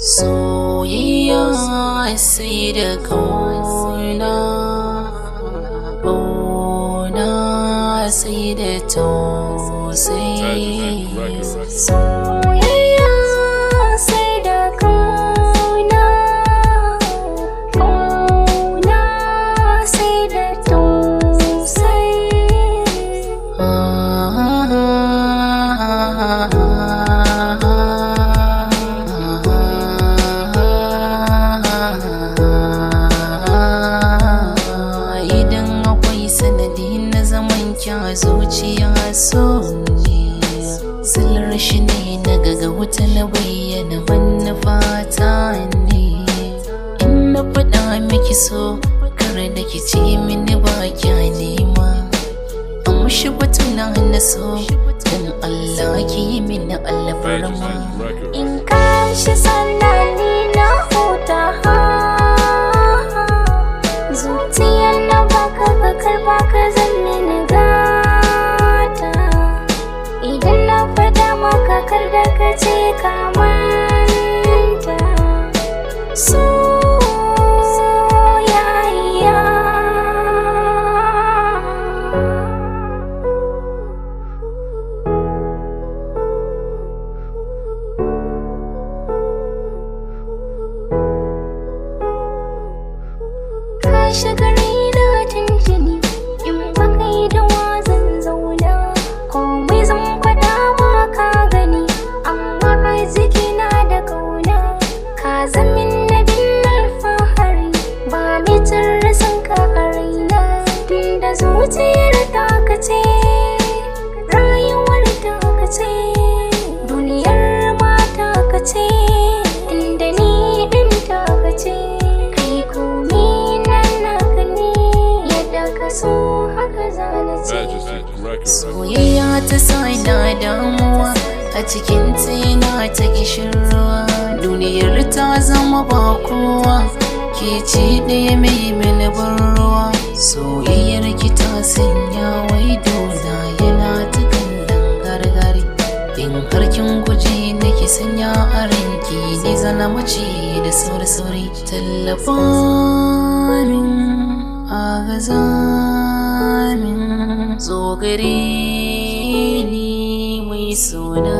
Soyayya sai da ƙauna, ƙauna sai da tausayi. Soyayya sai da ƙauna, ƙauna sai da tausayi. Idan akwai sanadi na zaman kya zuciya so ne, silar shi ne na gaga wuta na bayyana manufata ne. In na faɗa miki so kar da ki ce mini ba kya nema, an shi batuna na so dan Allah ki yi mini alfarma. In ka shi sanani na huta, zuciyar na baka ka karba ka zanne na gata. Idan na faɗa maka kar da ka ce ka manta. Soyayya ka shiga raina tuntuni, in baka yi da wazan zauna. Komai zan faɗa ma ka gani, amma arziki na da ƙauna. Ka zamin na bin alfahari, ba mitin rasan ka a raina. Tunda zuciyar ta ka ce, rayuwar ta ka ce, duniyar mata ka ce, inda ni ɗin ta ka ce. Kai komi so haka zana ce. Soyayya ta sa na damuwa, a cikin yana ta gishirwa. Duniyar ta zama ba kowa, ke ce ɗaya mai mini ban ruwa. Soyayyar ki ta sanya wai dona yana ta kandan gargari. In har kin guje nake sanya a ranki, ni zana mace da sauri-sauri. Tallafarin agazamin zo gare ni mai suna.